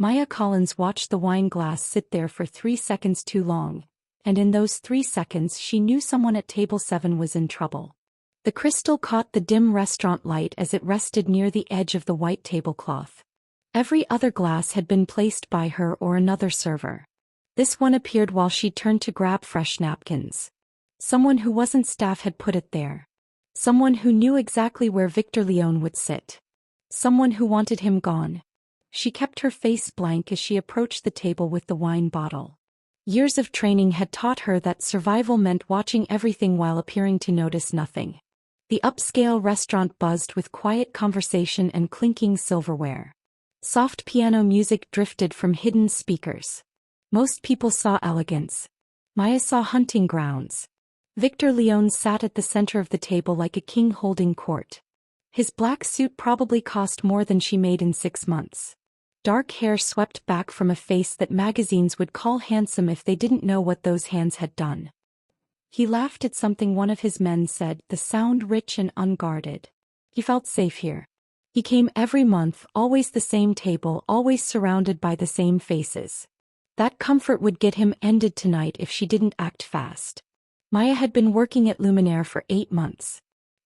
Maya Collins watched the wine glass sit there for 3 seconds too long, and in those 3 seconds she knew someone at table 7 was in trouble. The crystal caught the dim restaurant light as it rested near the edge of the white tablecloth. Every other glass had been placed by her or another server. This one appeared while she turned to grab fresh napkins. Someone who wasn't staff had put it there. Someone who knew exactly where Victor Leone would sit. Someone who wanted him gone. She kept her face blank as she approached the table with the wine bottle. Years of training had taught her that survival meant watching everything while appearing to notice nothing. The upscale restaurant buzzed with quiet conversation and clinking silverware. Soft piano music drifted from hidden speakers. Most people saw elegance. Maya saw hunting grounds. Victor Leone sat at the center of the table like a king holding court. His black suit probably cost more than she made in 6 months. Dark hair swept back from a face that magazines would call handsome if they didn't know what those hands had done. He laughed at something one of his men said, the sound rich and unguarded. He felt safe here. He came every month, always the same table, always surrounded by the same faces. That comfort would get him ended tonight if she didn't act fast. Maya had been working at Luminaire for 8 months.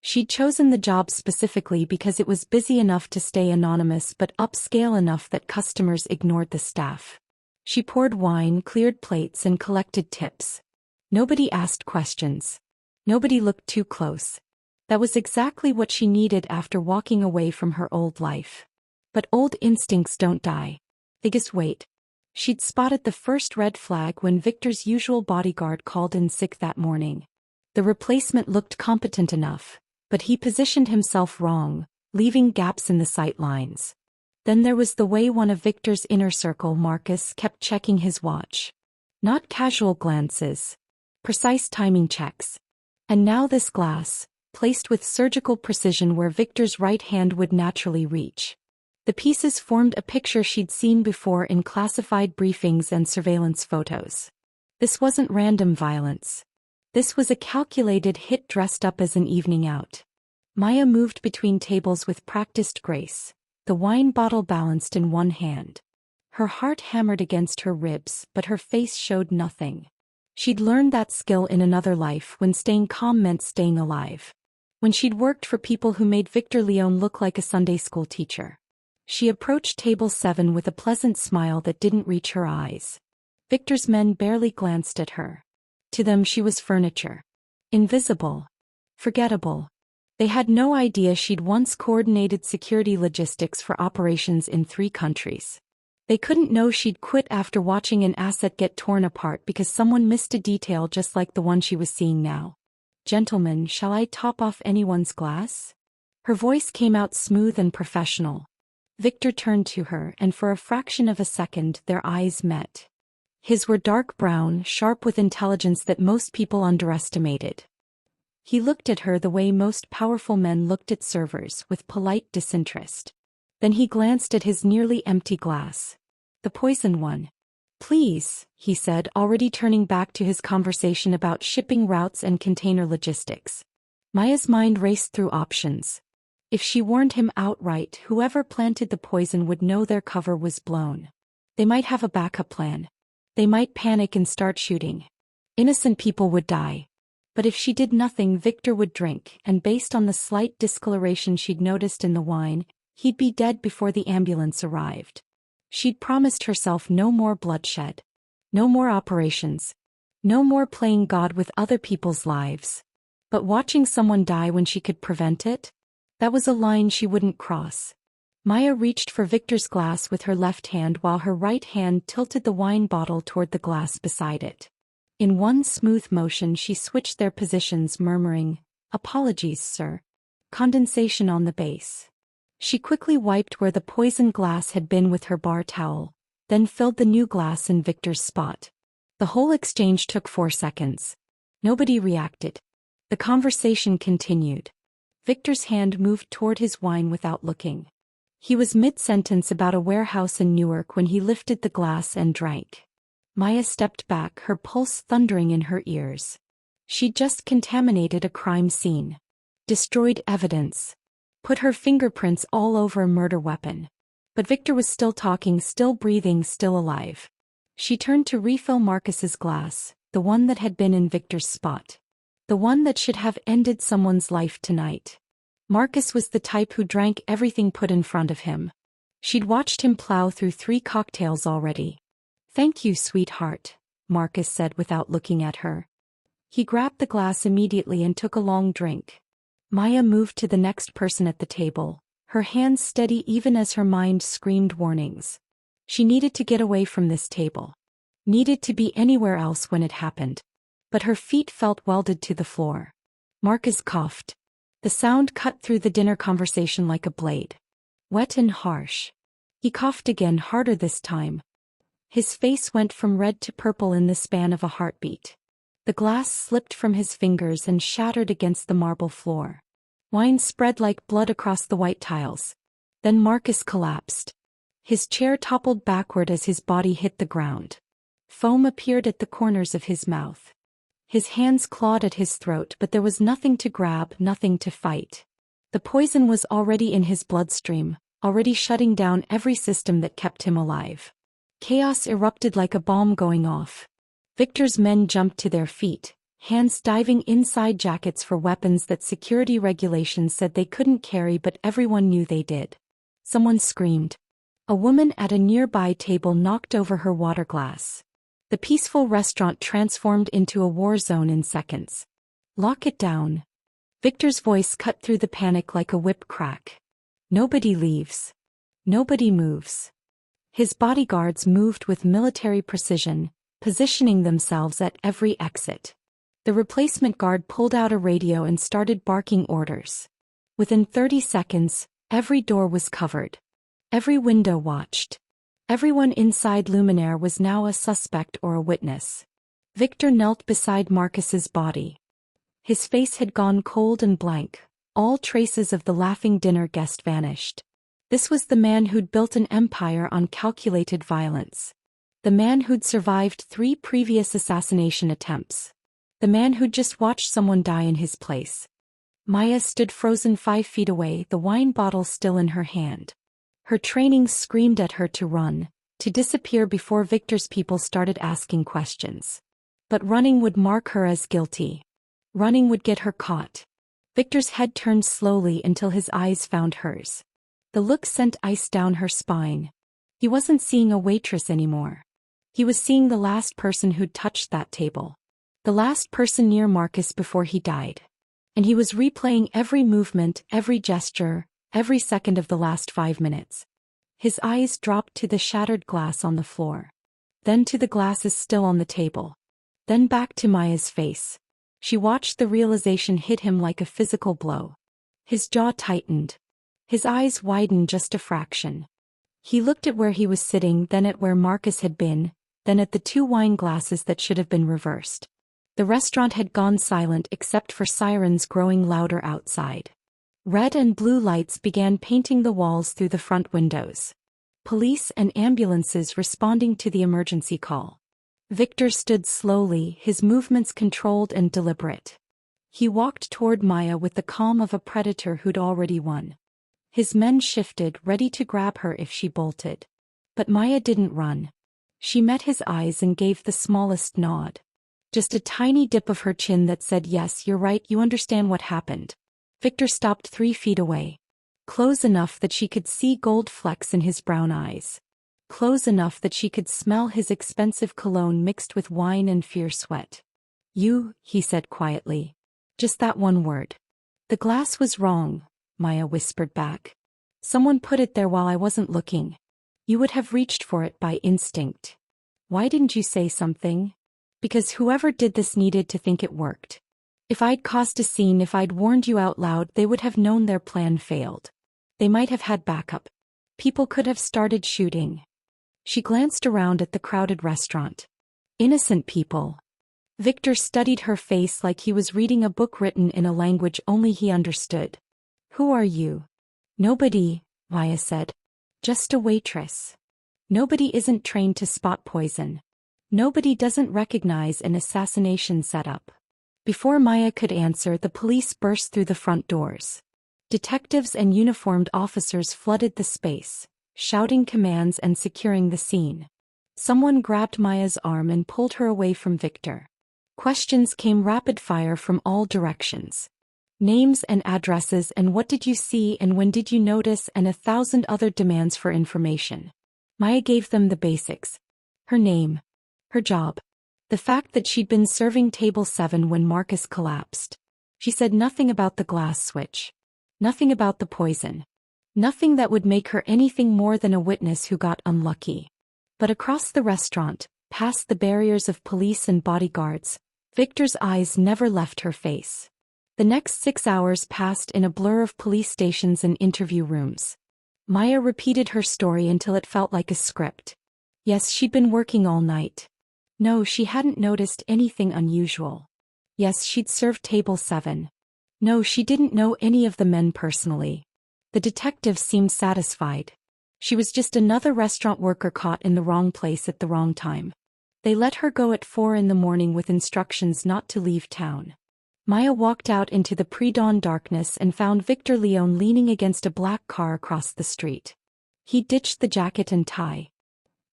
She'd chosen the job specifically because it was busy enough to stay anonymous but upscale enough that customers ignored the staff. She poured wine, cleared plates, and collected tips. Nobody asked questions. Nobody looked too close. That was exactly what she needed after walking away from her old life. But old instincts don't die. They just wait. She'd spotted the first red flag when Victor's usual bodyguard called in sick that morning. The replacement looked competent enough, but he positioned himself wrong, leaving gaps in the sight lines. Then there was the way one of Victor's inner circle, Marcus, kept checking his watch. Not casual glances. Precise timing checks. And now this glass, placed with surgical precision where Victor's right hand would naturally reach. The pieces formed a picture she'd seen before in classified briefings and surveillance photos. This wasn't random violence. This was a calculated hit dressed up as an evening out. Maya moved between tables with practiced grace, the wine bottle balanced in one hand. Her heart hammered against her ribs, but her face showed nothing. She'd learned that skill in another life when staying calm meant staying alive. When she'd worked for people who made Victor Leone look like a Sunday school teacher. She approached table 7 with a pleasant smile that didn't reach her eyes. Victor's men barely glanced at her. To them she was furniture. Invisible. Forgettable. They had no idea she'd once coordinated security logistics for operations in 3 countries. They couldn't know she'd quit after watching an asset get torn apart because someone missed a detail just like the one she was seeing now. Gentlemen, shall I top off anyone's glass? Her voice came out smooth and professional. Victor turned to her, and for a fraction of a second their eyes met. His were dark brown, sharp with intelligence that most people underestimated. He looked at her the way most powerful men looked at servers, with polite disinterest. Then he glanced at his nearly empty glass. The poisoned one. Please, he said, already turning back to his conversation about shipping routes and container logistics. Maya's mind raced through options. If she warned him outright, whoever planted the poison would know their cover was blown. They might have a backup plan. They might panic and start shooting. Innocent people would die. But if she did nothing, Victor would drink, and based on the slight discoloration she'd noticed in the wine, he'd be dead before the ambulance arrived. She'd promised herself no more bloodshed. No more operations. No more playing God with other people's lives. But watching someone die when she could prevent it? That was a line she wouldn't cross. Maya reached for Victor's glass with her left hand while her right hand tilted the wine bottle toward the glass beside it. In one smooth motion she switched their positions, murmuring, "Apologies, sir. Condensation on the base." She quickly wiped where the poisoned glass had been with her bar towel, then filled the new glass in Victor's spot. The whole exchange took 4 seconds. Nobody reacted. The conversation continued. Victor's hand moved toward his wine without looking. He was mid-sentence about a warehouse in Newark when he lifted the glass and drank. Maya stepped back, her pulse thundering in her ears. She'd just contaminated a crime scene. Destroyed evidence. Put her fingerprints all over a murder weapon. But Victor was still talking, still breathing, still alive. She turned to refill Marcus's glass, the one that had been in Victor's spot. The one that should have ended someone's life tonight. Marcus was the type who drank everything put in front of him. She'd watched him plow through 3 cocktails already. "Thank you, sweetheart," Marcus said without looking at her. He grabbed the glass immediately and took a long drink. Maya moved to the next person at the table, her hands steady even as her mind screamed warnings. She needed to get away from this table. Needed to be anywhere else when it happened. But her feet felt welded to the floor. Marcus coughed. The sound cut through the dinner conversation like a blade. Wet and harsh. He coughed again, harder this time. His face went from red to purple in the span of a heartbeat. The glass slipped from his fingers and shattered against the marble floor. Wine spread like blood across the white tiles. Then Marcus collapsed. His chair toppled backward as his body hit the ground. Foam appeared at the corners of his mouth. His hands clawed at his throat, but there was nothing to grab, nothing to fight. The poison was already in his bloodstream, already shutting down every system that kept him alive. Chaos erupted like a bomb going off. Victor's men jumped to their feet, hands diving inside jackets for weapons that security regulations said they couldn't carry, but everyone knew they did. Someone screamed. A woman at a nearby table knocked over her water glass. The peaceful restaurant transformed into a war zone in seconds. "Lock it down." Victor's voice cut through the panic like a whip crack. "Nobody leaves. Nobody moves." His bodyguards moved with military precision, positioning themselves at every exit. The replacement guard pulled out a radio and started barking orders. Within 30 seconds, every door was covered. Every window watched. Everyone inside Luminaire was now a suspect or a witness. Victor knelt beside Marcus's body. His face had gone cold and blank. All traces of the laughing dinner guest vanished. This was the man who'd built an empire on calculated violence. The man who'd survived 3 previous assassination attempts. The man who'd just watched someone die in his place. Maya stood frozen 5 feet away, the wine bottle still in her hand. Her training screamed at her to run, to disappear before Victor's people started asking questions. But running would mark her as guilty. Running would get her caught. Victor's head turned slowly until his eyes found hers. The look sent ice down her spine. He wasn't seeing a waitress anymore. He was seeing the last person who'd touched that table. The last person near Marcus before he died. And he was replaying every movement, every gesture, every second of the last 5 minutes. His eyes dropped to the shattered glass on the floor. Then to the glasses still on the table. Then back to Maya's face. She watched the realization hit him like a physical blow. His jaw tightened. His eyes widened just a fraction. He looked at where he was sitting, then at where Marcus had been, then at the 2 wine glasses that should have been reversed. The restaurant had gone silent except for sirens growing louder outside. Red and blue lights began painting the walls through the front windows. Police and ambulances responding to the emergency call. Victor stood slowly, his movements controlled and deliberate. He walked toward Maya with the calm of a predator who'd already won. His men shifted, ready to grab her if she bolted. But Maya didn't run. She met his eyes and gave the smallest nod. Just a tiny dip of her chin that said, "Yes, you're right, you understand what happened." Victor stopped 3 feet away. Close enough that she could see gold flecks in his brown eyes. Close enough that she could smell his expensive cologne mixed with wine and fierce sweat. "You," he said quietly. Just that one word. "The glass was wrong," Maya whispered back. "Someone put it there while I wasn't looking. You would have reached for it by instinct. Why didn't you say something? Because whoever did this needed to think it worked. If I'd caused a scene, if I'd warned you out loud, they would have known their plan failed. They might have had backup. People could have started shooting." She glanced around at the crowded restaurant. Innocent people. Victor studied her face like he was reading a book written in a language only he understood. "Who are you?" "Nobody," Maya said. "Just a waitress. Nobody isn't trained to spot poison. Nobody doesn't recognize an assassination setup." Before Maya could answer, the police burst through the front doors. Detectives and uniformed officers flooded the space, shouting commands and securing the scene. Someone grabbed Maya's arm and pulled her away from Victor. Questions came rapid fire from all directions. Names and addresses and what did you see and when did you notice and 1,000 other demands for information. Maya gave them the basics. Her name. Her job. The fact that she'd been serving table 7 when Marcus collapsed. She said nothing about the glass switch. Nothing about the poison. Nothing that would make her anything more than a witness who got unlucky. But across the restaurant, past the barriers of police and bodyguards, Victor's eyes never left her face. The next 6 hours passed in a blur of police stations and interview rooms. Maya repeated her story until it felt like a script. Yes, she'd been working all night. No, she hadn't noticed anything unusual. Yes, she'd served table 7. No, she didn't know any of the men personally. The detective seemed satisfied. She was just another restaurant worker caught in the wrong place at the wrong time. They let her go at 4 in the morning with instructions not to leave town. Maya walked out into the pre-dawn darkness and found Victor Leone leaning against a black car across the street. He ditched the jacket and tie.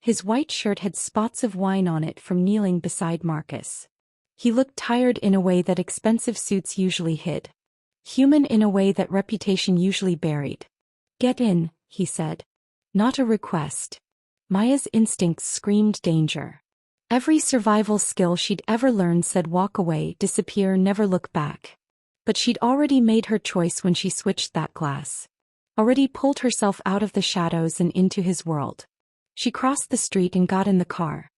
His white shirt had spots of wine on it from kneeling beside Marcus. He looked tired in a way that expensive suits usually hid. Human in a way that reputation usually buried. "Get in," he said. Not a request. Maya's instincts screamed danger. Every survival skill she'd ever learned said walk away, disappear, never look back. But she'd already made her choice when she switched that glass. Already pulled herself out of the shadows and into his world. She crossed the street and got in the car.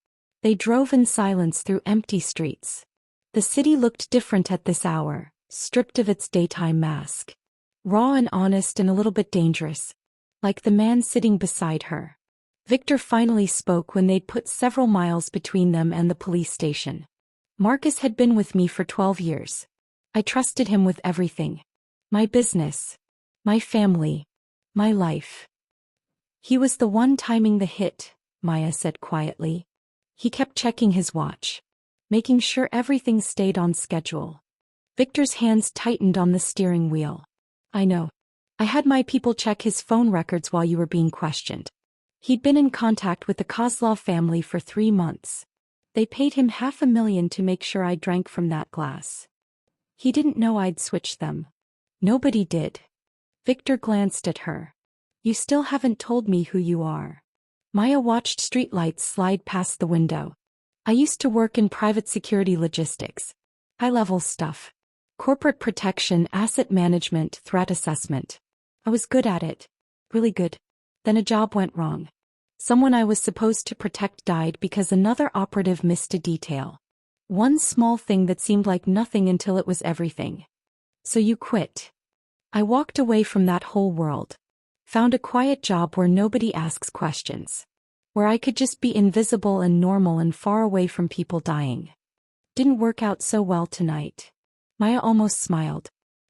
They drove in silence through empty streets. The city looked different at this hour, stripped of its daytime mask. Raw and honest and a little bit dangerous. Like the man sitting beside her. Victor finally spoke when they'd put several miles between them and the police station. Marcus had been with me for 12 years. I trusted him with everything. My business. My family. My life. He was the one timing the hit, Maya said quietly. He kept checking his watch. Making sure everything stayed on schedule. Victor's hands tightened on the steering wheel. I know. I had my people check his phone records while you were being questioned. He'd been in contact with the Kozlov family for 3 months. They paid him $500,000 to make sure I drank from that glass. He didn't know I'd switched them. Nobody did. Victor glanced at her. You still haven't told me who you are. Maya watched streetlights slide past the window. I used to work in private security logistics. High-level stuff. Corporate protection, asset management, threat assessment. I was good at it. Really good. Then a job went wrong. Someone I was supposed to protect died because another operative missed a detail. One small thing that seemed like nothing until it was everything. So you quit. I walked away from that whole world. Found a quiet job where nobody asks questions. Where I could just be invisible and normal and far away from people dying. Didn't work out so well tonight. Maya almost smiled.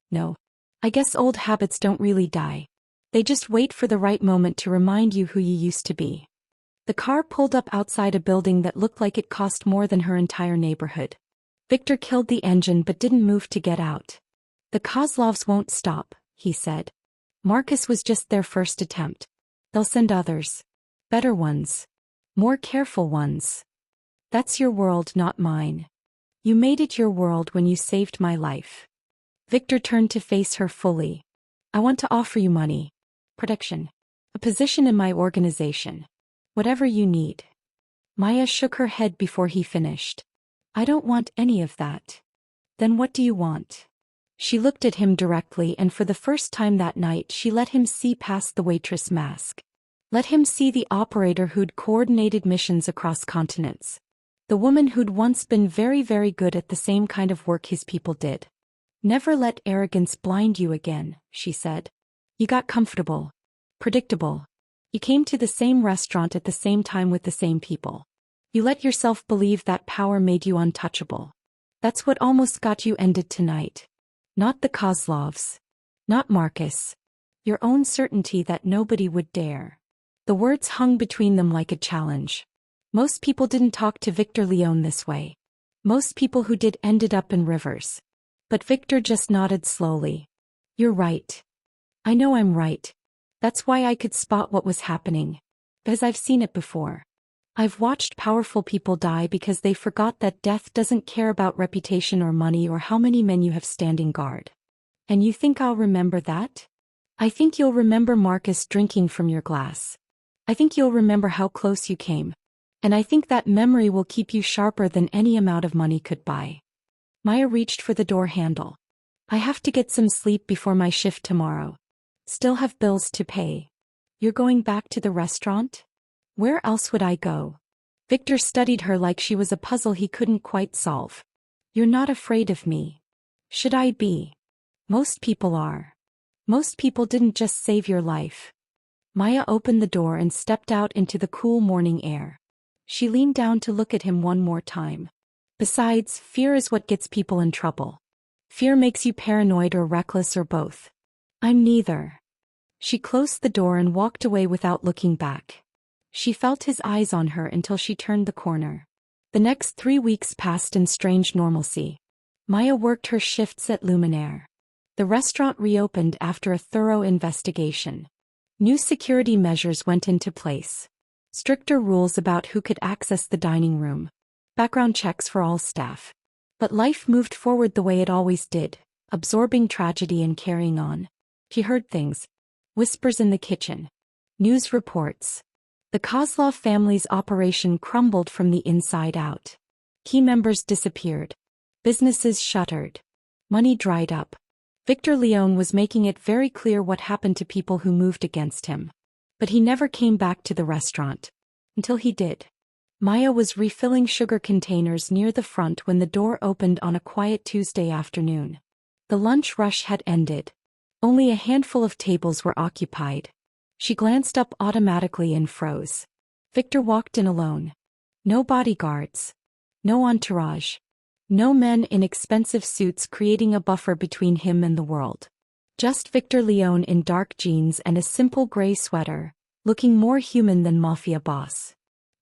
No. I guess old habits don't really die. They just wait for the right moment to remind you who you used to be. The car pulled up outside a building that looked like it cost more than her entire neighborhood. Victor killed the engine but didn't move to get out. The Kozlovs won't stop, he said. Marcus was just their first attempt. They'll send others. Better ones. More careful ones. That's your world, not mine. You made it your world when you saved my life. Victor turned to face her fully. I want to offer you money. Protection. A position in my organization. Whatever you need. Maya shook her head before he finished. I don't want any of that. Then what do you want? She looked at him directly and for the first time that night she let him see past the waitress mask. Let him see the operator who'd coordinated missions across continents. The woman who'd once been very, very good at the same kind of work his people did. Never let arrogance blind you again, she said. You got comfortable. Predictable. You came to the same restaurant at the same time with the same people. You let yourself believe that power made you untouchable. That's what almost got you ended tonight. Not the Kozlovs. Not Marcus. Your own certainty that nobody would dare. The words hung between them like a challenge. Most people didn't talk to Victor Leone this way. Most people who did ended up in rivers. But Victor just nodded slowly. You're right. I know I'm right. That's why I could spot what was happening. Because I've seen it before. I've watched powerful people die because they forgot that death doesn't care about reputation or money or how many men you have standing guard. And you think I'll remember that? I think you'll remember Marcus drinking from your glass. I think you'll remember how close you came. And I think that memory will keep you sharper than any amount of money could buy. Maya reached for the door handle. I have to get some sleep before my shift tomorrow. Still have bills to pay. You're going back to the restaurant? Where else would I go? Victor studied her like she was a puzzle he couldn't quite solve. You're not afraid of me. Should I be? Most people are. Most people didn't just save your life. Maya opened the door and stepped out into the cool morning air. She leaned down to look at him one more time. Besides, fear is what gets people in trouble. Fear makes you paranoid or reckless or both. I'm neither. She closed the door and walked away without looking back. She felt his eyes on her until she turned the corner. The next 3 weeks passed in strange normalcy. Maya worked her shifts at Luminaire. The restaurant reopened after a thorough investigation. New security measures went into place. Stricter rules about who could access the dining room. Background checks for all staff. But life moved forward the way it always did, absorbing tragedy and carrying on. She heard things. Whispers in the kitchen. News reports. The Kozlov family's operation crumbled from the inside out. Key members disappeared. Businesses shuttered. Money dried up. Victor Leone was making it very clear what happened to people who moved against him. But he never came back to the restaurant. Until he did. Maya was refilling sugar containers near the front when the door opened on a quiet Tuesday afternoon. The lunch rush had ended. Only a handful of tables were occupied. She glanced up automatically and froze. Victor walked in alone. No bodyguards. No entourage. No men in expensive suits creating a buffer between him and the world. Just Victor Leone in dark jeans and a simple gray sweater, looking more human than Mafia boss.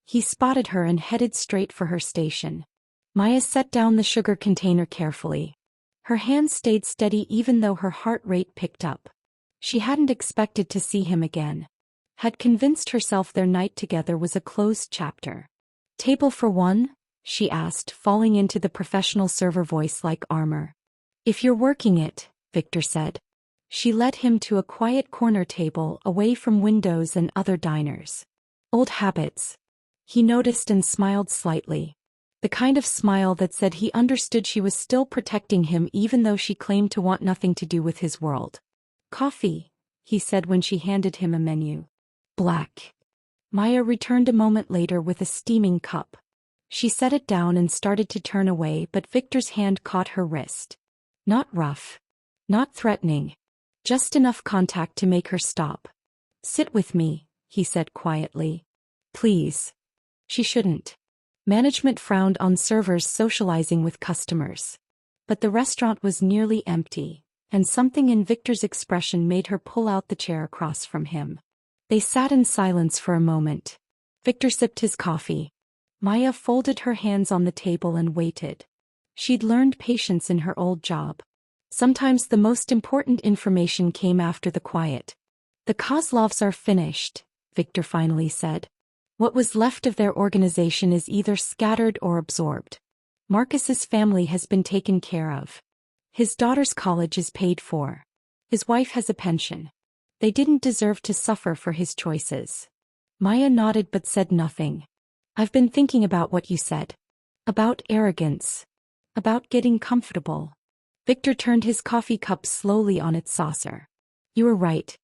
He spotted her and headed straight for her station. Maya set down the sugar container carefully. Her hand stayed steady even though her heart rate picked up. She hadn't expected to see him again. Had convinced herself their night together was a closed chapter. Table for one? She asked, falling into the professional server voice like armor. If you're working it, Victor said. She led him to a quiet corner table away from windows and other diners. Old habits. He noticed and smiled slightly. The kind of smile that said he understood she was still protecting him even though she claimed to want nothing to do with his world. Coffee, he said when she handed him a menu. Black. Maya returned a moment later with a steaming cup. She set it down and started to turn away, but Victor's hand caught her wrist. Not rough. Not threatening. Just enough contact to make her stop. Sit with me, he said quietly. Please. She shouldn't. Management frowned on servers socializing with customers. But the restaurant was nearly empty, and something in Victor's expression made her pull out the chair across from him. They sat in silence for a moment. Victor sipped his coffee. Maya folded her hands on the table and waited. She'd learned patience in her old job. Sometimes the most important information came after the quiet. The Kozlovs are finished, Victor finally said. What was left of their organization is either scattered or absorbed. Marcus's family has been taken care of. His daughter's college is paid for. His wife has a pension. They didn't deserve to suffer for his choices. Maya nodded but said nothing. I've been thinking about what you said. About arrogance. About getting comfortable. Victor turned his coffee cup slowly on its saucer. You were right.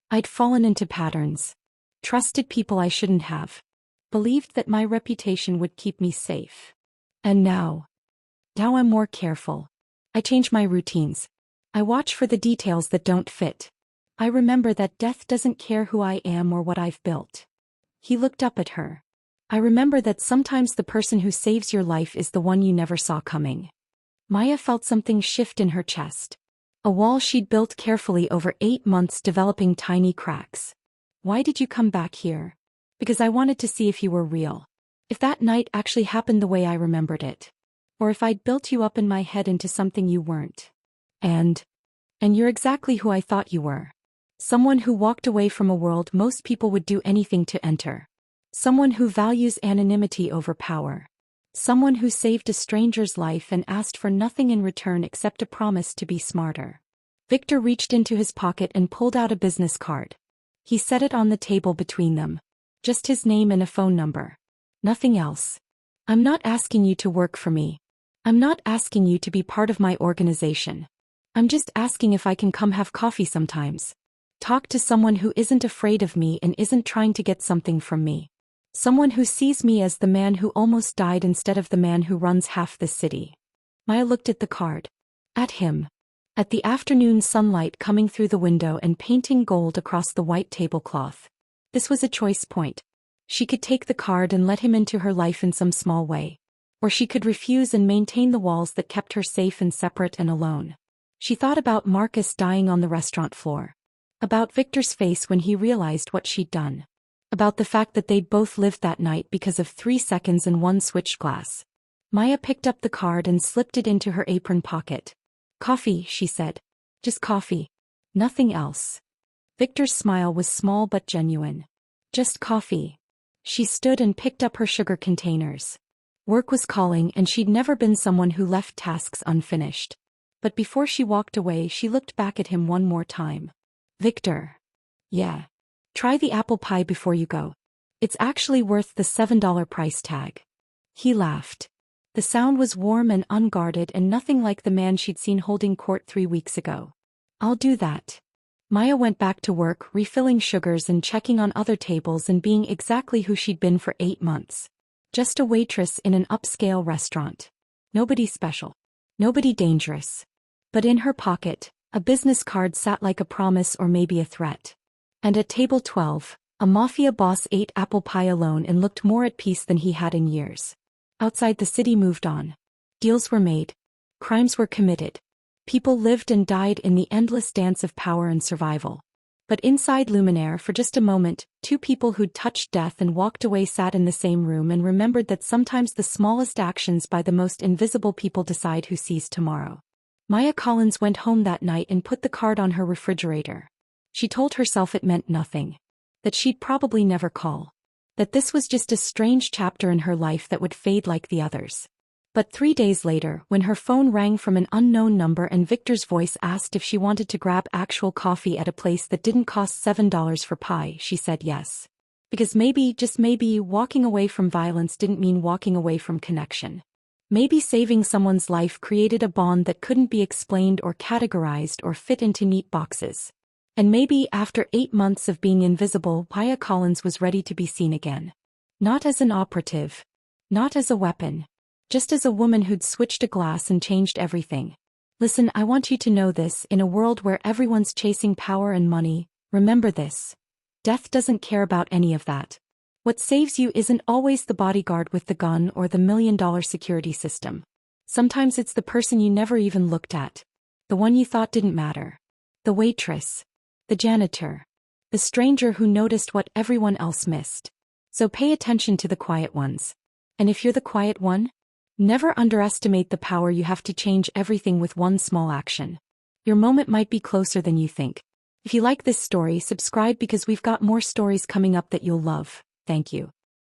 I'd fallen into patterns. Trusted people I shouldn't have. Believed that my reputation would keep me safe. And now I'm more careful. I change my routines. I watch for the details that don't fit. I remember that death doesn't care who I am or what I've built. He looked up at her. I remember that sometimes the person who saves your life is the one you never saw coming. Maya felt something shift in her chest. A wall she'd built carefully over 8 months developing tiny cracks. Why did you come back here? Because I wanted to see if you were real. If that night actually happened the way I remembered it. Or if I'd built you up in my head into something you weren't. And you're exactly who I thought you were. Someone who walked away from a world most people would do anything to enter. Someone who values anonymity over power. Someone who saved a stranger's life and asked for nothing in return except a promise to be smarter. Victor reached into his pocket and pulled out a business card. He set it on the table between them. Just his name and a phone number. Nothing else. I'm not asking you to work for me. I'm not asking you to be part of my organization. I'm just asking if I can come have coffee sometimes. Talk to someone who isn't afraid of me and isn't trying to get something from me. Someone who sees me as the man who almost died instead of the man who runs half the city. Maya looked at the card. At him. At the afternoon sunlight coming through the window and painting gold across the white tablecloth. This was a choice point. She could take the card and let him into her life in some small way. Or she could refuse and maintain the walls that kept her safe and separate and alone. She thought about Marcus dying on the restaurant floor. About Victor's face when he realized what she'd done. About the fact that they'd both lived that night because of 3 seconds and one switched glass. Maya picked up the card and slipped it into her apron pocket. Coffee, she said. Just coffee. Nothing else. Victor's smile was small but genuine. Just coffee. She stood and picked up her sugar containers. Work was calling and she'd never been someone who left tasks unfinished. But before she walked away she looked back at him one more time. Victor. Yeah. Try the apple pie before you go. It's actually worth the $7 price tag. He laughed. The sound was warm and unguarded and nothing like the man she'd seen holding court 3 weeks ago. I'll do that. Maya went back to work, refilling sugars and checking on other tables and being exactly who she'd been for 8 months. Just a waitress in an upscale restaurant. Nobody special. Nobody dangerous. But in her pocket, a business card sat like a promise or maybe a threat. And at table 12, a Mafia boss ate apple pie alone and looked more at peace than he had in years. Outside the city moved on. Deals were made. Crimes were committed. People lived and died in the endless dance of power and survival. But inside Luminaire for just a moment, 2 people who'd touched death and walked away sat in the same room and remembered that sometimes the smallest actions by the most invisible people decide who sees tomorrow. Maya Collins went home that night and put the card on her refrigerator. She told herself it meant nothing. That she'd probably never call. That this was just a strange chapter in her life that would fade like the others. But 3 days later, when her phone rang from an unknown number and Victor's voice asked if she wanted to grab actual coffee at a place that didn't cost $7 for pie, she said yes. Because maybe, just maybe, walking away from violence didn't mean walking away from connection. Maybe saving someone's life created a bond that couldn't be explained or categorized or fit into neat boxes. And maybe after 8 months of being invisible, Maya Collins was ready to be seen again. Not as an operative. Not as a weapon. Just as a woman who'd switched a glass and changed everything. Listen, I want you to know this, in a world where everyone's chasing power and money, remember this. Death doesn't care about any of that. What saves you isn't always the bodyguard with the gun or the $1 million security system. Sometimes it's the person you never even looked at. The one you thought didn't matter. The waitress. The janitor. The stranger who noticed what everyone else missed. So pay attention to the quiet ones. And if you're the quiet one, never underestimate the power you have to change everything with one small action. Your moment might be closer than you think. If you like this story, subscribe because we've got more stories coming up that you'll love. Thank you.